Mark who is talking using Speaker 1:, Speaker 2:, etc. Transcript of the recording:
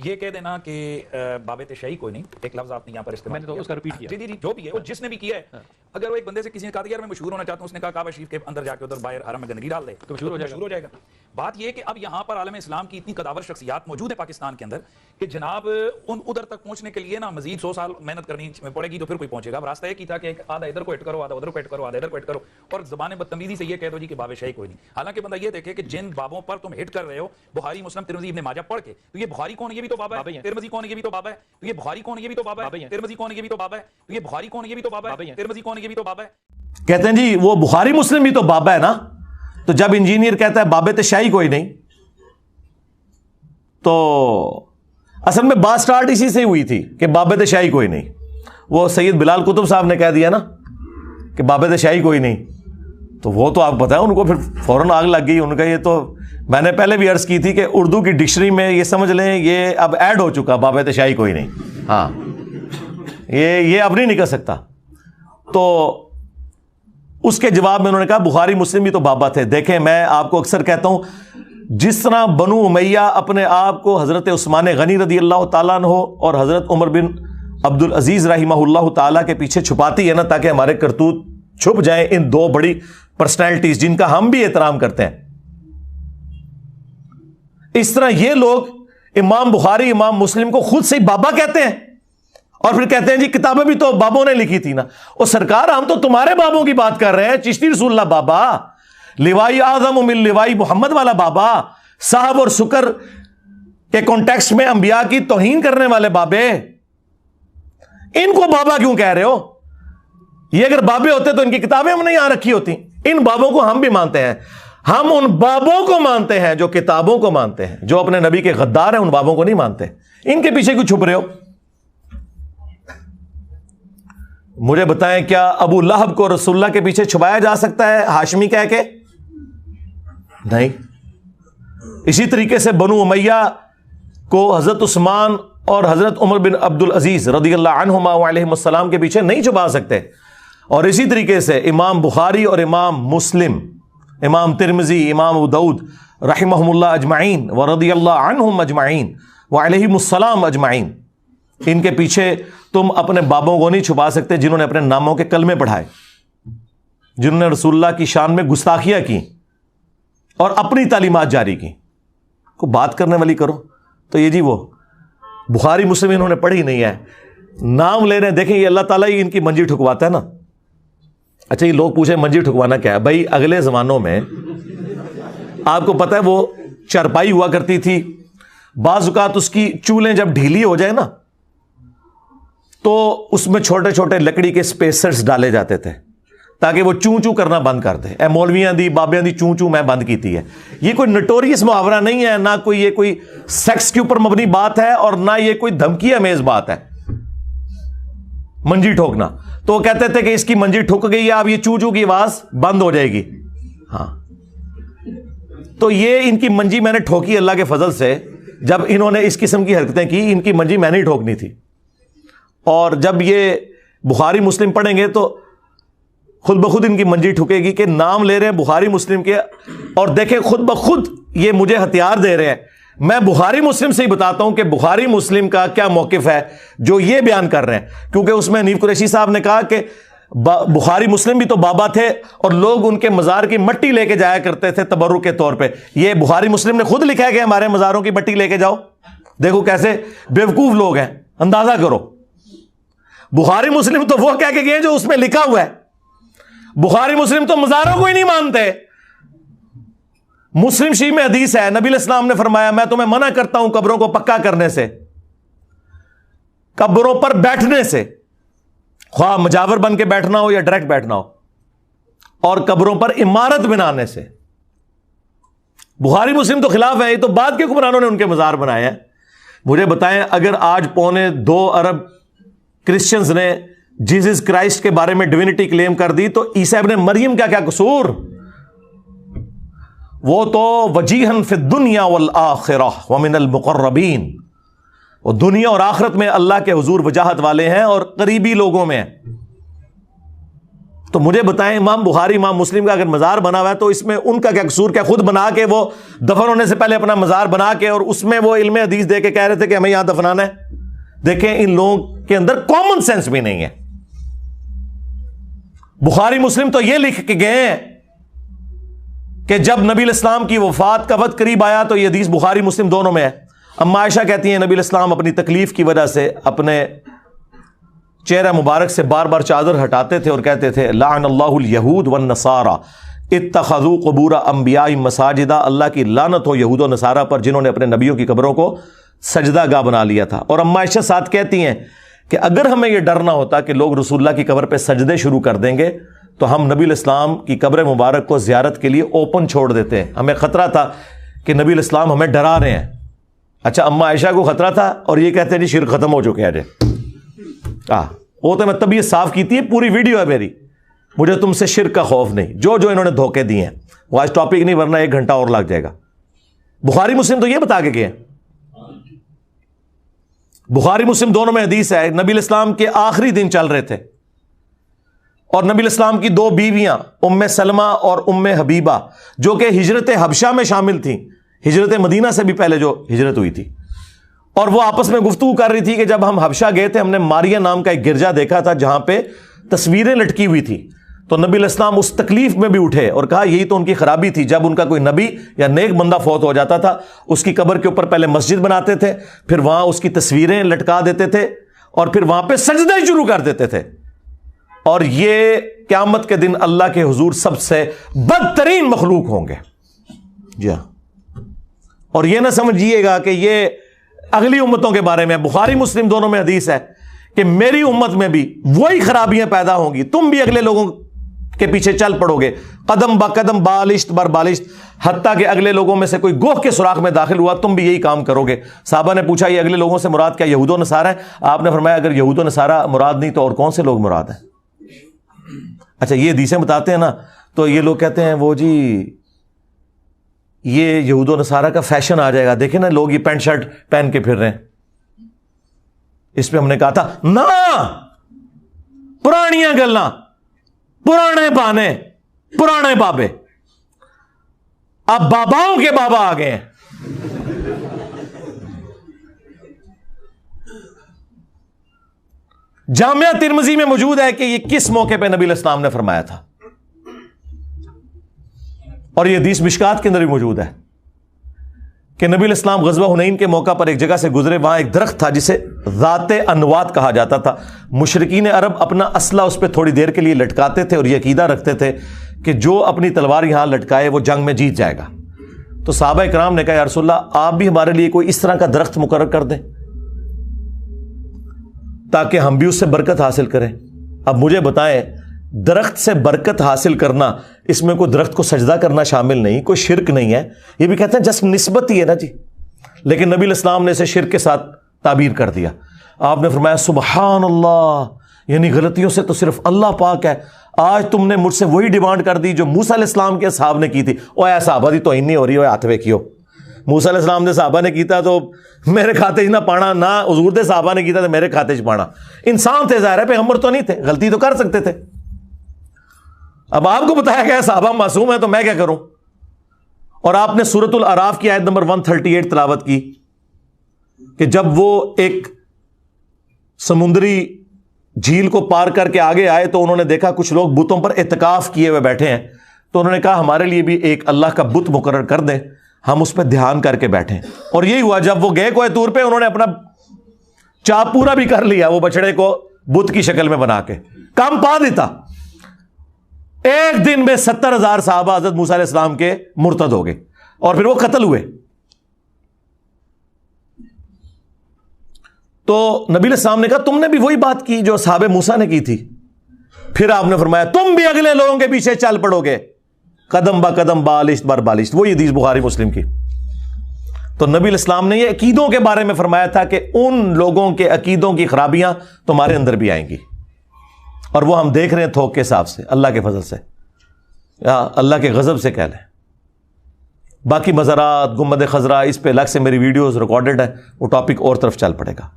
Speaker 1: یہ کہہ دینا کہ باب تشیع کوئی نہیں، ایک لفظ آپ نے یہاں پر استعمال
Speaker 2: میں نے تو اس کا ریپیٹ کیا.
Speaker 1: جی جو بھی ہے، وہ جس نے بھی کیا ہے، اگر وہ ایک بندے سے کسی نے کہا یار میں مشہور ہونا چاہتا ہوں، اس نے کہا کعبہ شریف کے اندر جا کے ادھر باہر حرم میں گندگی ڈال دے تو مشہور ہو جائے گا. بات یہ ہے کہ اب یہاں پر عالم اسلام کی اتنی قداور شخصیات موجود ہیں پاکستان کے اندر کہ جناب ان ادھر تک پہنچنے کے لیے نا مزید 100 سال محنت کرنی پڑے گی تو پھر کوئی پہنچے گا. اب راستہ یہ کی تھا کہ ایک آدھا ادھر کو ہٹ کرو، آدھا ادھر کو ہٹ کرو، آدھا ادھر کو ہٹ کرو، اور زبان بدتمیزی سے یہ کہہ دو جی کہ باب شیع کوئی نہیں. حالانکہ بندہ یہ دیکھے کہ جن بابوں پر تم ہٹ کر رہے ہو، بخاری مسلم ترمذی ابن ماجہ پڑھ کے، تو یہ بخاری کون؟ یہ بھی تو بابا ہے. ترمذی کون؟ یہ بھی تو بابا ہے. تو یہ بخاری کون؟ یہ بھی تو بابا ہے. ترمذی کون؟ یہ بھی تو بابا ہے. تو یہ بخاری کون؟ یہ بھی تو بابا ہے. ترمذی کون؟ یہ بھی تو بابا ہے.
Speaker 3: کہتے ہیں جی وہ بخاری مسلم بھی تو بابا ہے نا. تو جب انجینئر کہتا ہے باب تشیع کوئی نہیں، تو اصل میں بات سٹارٹ اسی سے ہوئی تھی کہ باب تشیع کوئی نہیں. وہ سید بلال قطب صاحب نے کہہ دیا نا کہ باب تشیع کوئی نہیں، تو وہ تو آپ پتہ ہے ان کو پھر فوراً آگ لگ گئی. ان کا یہ تو میں نے پہلے بھی عرض کی تھی کہ اردو کی ڈکشنری میں یہ سمجھ لیں یہ اب ایڈ ہو چکا باب تشیع کوئی نہیں. ہاں یہ اب نہیں نکل سکتا. تو اس کے جواب میں انہوں نے کہا بخاری مسلم بھی تو بابا تھے. دیکھیں میں آپ کو اکثر کہتا ہوں جس طرح بنو امیہ اپنے آپ کو حضرت عثمان غنی رضی اللہ تعالیٰ عنہ اور حضرت عمر بن عبد العزیز رحمہ اللہ تعالیٰ کے پیچھے چھپاتی ہے نا تاکہ ہمارے کرتوت چھپ جائیں ان دو بڑی پرسنالٹیز جن کا ہم بھی احترام کرتے ہیں، اس طرح یہ لوگ امام بخاری امام مسلم کو خود سے ہی بابا کہتے ہیں اور پھر کہتے ہیں جی کتابیں بھی تو بابوں نے لکھی تھی نا. اور سرکار ہم تو تمہارے بابوں کی بات کر رہے ہیں. چشتی رسول اللہ بابا، لوائی اعظم من لوائی محمد والا بابا، صاحب اور سکر کے کانٹیکسٹ میں انبیاء کی توہین کرنے والے بابے، ان کو بابا کیوں کہہ رہے ہو؟ یہ اگر بابے ہوتے تو ان کی کتابیں ہم نے یہاں رکھی ہوتی. ان بابوں کو ہم بھی مانتے ہیں. ہم ان بابوں کو مانتے ہیں جو کتابوں کو مانتے ہیں. جو اپنے نبی کے غدار ہیں ان بابوں کو نہیں مانتے. ان کے پیچھے کیوں چھپ رہے ہو؟ مجھے بتائیں کیا ابو لہب کو رسول اللہ کے پیچھے چھپایا جا سکتا ہے ہاشمی کہہ کے؟ نہیں. اسی طریقے سے بنو امیہ کو حضرت عثمان اور حضرت عمر بن عبد العزیز رضی اللہ عنہما وعلیہم السلام کے پیچھے نہیں چھپا سکتے. اور اسی طریقے سے امام بخاری اور امام مسلم، امام ترمذی، امام ابو داؤد رحمہم اللہ اجمعین ورضی اللہ عنہم اجمعین وعلیہم السلام اجمعین، ان کے پیچھے تم اپنے بابوں کو نہیں چھپا سکتے جنہوں نے اپنے ناموں کے کلمے پڑھائے، جنہوں نے رسول اللہ کی شان میں گستاخیاں کی اور اپنی تعلیمات جاری کی. کو بات کرنے والی کرو تو یہ جی وہ بخاری مسلم انہوں نے پڑھی نہیں ہے، نام لے رہے ہیں. دیکھیں یہ اللہ تعالیٰ ہی ان کی منجی ٹھکواتا ہے نا. اچھا یہ لوگ پوچھیں منجی ٹھکوانا کیا ہے؟ بھائی اگلے زمانوں میں آپ کو پتہ ہے وہ چارپائی ہوا کرتی تھی، بعض اوقات اس کی چولیں جب ڈھیلی ہو جائے نا تو اس میں چھوٹے چھوٹے لکڑی کے سپیسرز ڈالے جاتے تھے تاکہ وہ چوں چوں کرنا بند کر دے. اے مولویاں دی بابیاں دی چوں چوں میں بند کیتی ہے. یہ کوئی نٹوریس محاورہ نہیں ہے، نہ کوئی یہ کوئی سیکس کے اوپر مبنی بات ہے اور نہ یہ کوئی دھمکی امیز بات ہے منجی ٹھوکنا. تو وہ کہتے تھے کہ اس کی منجی ٹھک گئی ہے، اب یہ چوں چوں کی آواز بند ہو جائے گی. ہاں تو یہ ان کی منجی میں نے ٹھوکی اللہ کے فضل سے. جب انہوں نے اس قسم کی حرکتیں کی ان کی منجی میں نہیں ٹھوکنی تھی. اور جب یہ بخاری مسلم پڑھیں گے تو خود بخود ان کی منجی ٹھکے گی کہ نام لے رہے ہیں بخاری مسلم کے، اور دیکھیں خود بخود یہ مجھے ہتھیار دے رہے ہیں. میں بخاری مسلم سے ہی بتاتا ہوں کہ بخاری مسلم کا کیا موقف ہے جو یہ بیان کر رہے ہیں، کیونکہ اس میں حنیف قریشی صاحب نے کہا کہ بخاری مسلم بھی تو بابا تھے اور لوگ ان کے مزار کی مٹی لے کے جایا کرتے تھے تبرک کے طور پہ. یہ بخاری مسلم نے خود لکھا ہے کہ ہمارے مزاروں کی مٹی لے کے جاؤ. دیکھو کیسے بیوقوف لوگ ہیں، اندازہ کرو. بخاری مسلم تو وہ کہہ کے گئے جو اس میں لکھا ہوا ہے. بخاری مسلم تو مزاروں کو ہی نہیں مانتے. مسلم شریف میں حدیث ہے، نبی علیہ السلام نے فرمایا میں تمہیں منع کرتا ہوں قبروں کو پکا کرنے سے، قبروں پر بیٹھنے سے، خواہ مجاور بن کے بیٹھنا ہو یا ڈائریکٹ بیٹھنا ہو، اور قبروں پر عمارت بنانے سے. بخاری مسلم تو خلاف ہے. یہ تو بعد کے حکمرانوں نے ان کے مزار بنائے ہیں. مجھے بتائیں اگر آج 2.25 ارب کرسچنز نے جیزس کرائسٹ کے بارے میں ڈیوینٹی کلیم کر دی تو عیسیٰ ابن مریم کا کیا قصور؟ وہ تو وجیہن فی الدنیا والآخرہ ومن المقربین، وہ دنیا اور آخرت میں اللہ کے حضور وجاہت والے ہیں اور قریبی لوگوں میں. تو مجھے بتائیں امام بخاری امام مسلم کا اگر مزار بنا ہوا ہے تو اس میں ان کا کیا قصور؟ کیا خود بنا کے وہ دفن ہونے سے پہلے اپنا مزار بنا کے اور اس میں وہ علم حدیث دے کے کہہ رہے تھے کہ ہمیں یہاں دفنانا ہے؟ دیکھیں ان لوگوں کے اندر کامن سینس بھی نہیں ہے. بخاری مسلم تو یہ لکھ کے گئے ہیں کہ جب نبی الاسلام کی وفات کا وقت قریب آیا تو یہ حدیث بخاری مسلم دونوں میں ہے. اما عائشہ کہتی ہیں نبی الاسلام اپنی تکلیف کی وجہ سے اپنے چہرہ مبارک سے بار بار چادر ہٹاتے تھے اور کہتے تھے لعن اللہ الیہود والنصارى اتخذوا قبور انبیاء مساجدہ، اللہ کی لعنت ہو یہود و نصارہ پر جنہوں نے اپنے نبیوں کی قبروں کو سجدہ گاہ بنا لیا تھا. اور اما عائشہ ساتھ کہتی ہیں کہ اگر ہمیں یہ ڈر نہ ہوتا کہ لوگ رسول اللہ کی قبر پہ سجدے شروع کر دیں گے تو ہم نبی الاسلام کی قبر مبارک کو زیارت کے لیے اوپن چھوڑ دیتے ہیں. ہمیں خطرہ تھا کہ نبی الاسلام ہمیں ڈرا رہے ہیں. اچھا اما عائشہ کو خطرہ تھا اور یہ کہتے ہیں جی شرک ختم ہو چکے ہیں. وہ تو میں طبیعت صاف کی تھی، پوری ویڈیو ہے میری، مجھے تم سے شرک کا خوف نہیں. جو انہوں نے دھوکے دیے ہیں وہ آج ٹاپک نہیں، ورنہ 1 گھنٹہ اور لگ جائے گا. بخاری مسلم تو یہ بتا کے گئے، بخاری مسلم دونوں میں حدیث ہے نبی الاسلام کے آخری دن چل رہے تھے اور نبی الاسلام کی 2 بیویاں ام سلمہ اور ام حبیبہ جو کہ ہجرت حبشہ میں شامل تھیں، ہجرت مدینہ سے بھی پہلے جو ہجرت ہوئی تھی، اور وہ آپس میں گفتگو کر رہی تھی کہ جب ہم حبشہ گئے تھے ہم نے ماریا نام کا ایک گرجا دیکھا تھا جہاں پہ تصویریں لٹکی ہوئی تھی. تو نبی الاسلام اس تکلیف میں بھی اٹھے اور کہا یہی تو ان کی خرابی تھی، جب ان کا کوئی نبی یا نیک بندہ فوت ہو جاتا تھا اس کی قبر کے اوپر پہلے مسجد بناتے تھے، پھر وہاں اس کی تصویریں لٹکا دیتے تھے اور پھر وہاں پہ سجدے شروع کر دیتے تھے. اور یہ قیامت کے دن اللہ کے حضور سب سے بدترین مخلوق ہوں گے. جی ہاں، اور یہ نہ سمجھیے گا کہ یہ اگلی امتوں کے بارے میں. بخاری مسلم دونوں میں حدیث ہے کہ میری امت میں بھی وہی خرابیاں پیدا ہوں گی، تم بھی اگلے لوگوں کے پیچھے چل پڑو گے قدم با قدم بالشت بر بالشت، حتیٰ کہ اگلے لوگوں میں سے کوئی گوہ کے سوراخ میں داخل ہوا تم بھی یہی کام کرو گے. صحابہ نے پوچھا یہ اگلے لوگوں سے مراد کیا یہود و نصارہ ہیں؟ آپ نے فرمایا اگر یہود و نصارہ مراد نہیں تو اور کون سے لوگ مراد ہیں؟ اچھا یہ حدیثیں بتاتے ہیں نا تو یہ لوگ کہتے ہیں وہ جی یہ یہود و نصارہ کا فیشن آ جائے گا، دیکھیں نا لوگ یہ پینٹ شرٹ پہن کے پھر رہے ہیں. اس پہ ہم نے کہا تھا نا، پرانیاں گلاں، پرانے بہانے، پرانے بابے، اب باباؤں کے بابا آ گئے ہیں. جامعہ ترمذی میں موجود ہے کہ یہ کس موقع پہ نبی الاسلام نے فرمایا تھا، اور یہ حدیث مشکات کے اندر بھی موجود ہے کہ نبی الاسلام غزوہ حنین کے موقع پر ایک جگہ سے گزرے، وہاں ایک درخت تھا جسے ذات انوات کہا جاتا تھا. مشرکین عرب اپنا اسلحہ اس پہ تھوڑی دیر کے لیے لٹکاتے تھے اور یہ عقیدہ رکھتے تھے کہ جو اپنی تلوار یہاں لٹکائے وہ جنگ میں جیت جائے گا. تو صحابہ کرام نے کہا یا رسول اللہ آپ بھی ہمارے لیے کوئی اس طرح کا درخت مقرر کر دیں تاکہ ہم بھی اس سے برکت حاصل کریں. اب مجھے بتائیں درخت سے برکت حاصل کرنا، اس میں کوئی درخت کو سجدہ کرنا شامل نہیں، کوئی شرک نہیں ہے. یہ بھی کہتے ہیں جسٹ نسبت ہی ہے نا جی، لیکن نبی الاسلام نے اسے شرک کے ساتھ تعبیر کر دیا. آپ نے فرمایا سبحان اللہ، یعنی غلطیوں سے تو صرف اللہ پاک ہے. آج تم نے مجھ سے وہی ڈیمانڈ کر دی جو موسیٰ علیہ السلام کے اصحاب نے کی تھی. او اے صحابہ دی تو نہیں ہو رہی ہو ہاتھ ویکھیو، موسیٰ علیہ السلام نے صحابہ نے کیتا تو میرے کھاتے نہ پانا، نہ حضور دے صحابہ نے کیتا تو میرے کھاتے چ پانا. انسان تھے، ظاہر ہے پیغمبر تو نہیں تھے، غلطی تو کر سکتے تھے. اب آپ کو بتایا گیا صحابہ معصوم ہیں تو میں کیا کروں؟ اور آپ نے سورۃ الاعراف کی آیت نمبر 138 تلاوت کی کہ جب وہ ایک سمندری جھیل کو پار کر کے آگے آئے تو انہوں نے دیکھا کچھ لوگ بتوں پر اعتکاف کیے ہوئے بیٹھے ہیں. تو انہوں نے کہا ہمارے لیے بھی ایک اللہ کا بت مقرر کر دیں، ہم اس پہ دھیان کر کے بیٹھیں. اور یہی ہوا، جب وہ گئے کوہ طور پہ انہوں نے اپنا چاپ پورا بھی کر لیا، وہ بچڑے کو بت کی شکل میں بنا کے کام پا دیتا. ایک دن میں 70,000 صحابہ حضرت موسیٰ علیہ السلام کے مرتد ہو گئے اور پھر وہ قتل ہوئے. تو نبی علیہ السلام نے کہا تم نے بھی وہی بات کی جو صحابہ موسیٰ نے کی تھی. پھر آپ نے فرمایا تم بھی اگلے لوگوں کے پیچھے چل پڑو گے قدم با قدم بالشت بر بالشت. وہی حدیث بخاری مسلم کی. تو نبی علیہ السلام نے یہ عقیدوں کے بارے میں فرمایا تھا کہ ان لوگوں کے عقیدوں کی خرابیاں تمہارے اندر بھی آئیں گی، اور وہ ہم دیکھ رہے ہیں تھوک کے حساب سے، اللہ کے فضل سے یا اللہ کے غضب سے کہہ لیں. باقی مزارات، گنبد خضرا، اس پہ الگ سے میری ویڈیوز ریکارڈڈ ہیں، وہ ٹاپک اور طرف چل پڑے گا.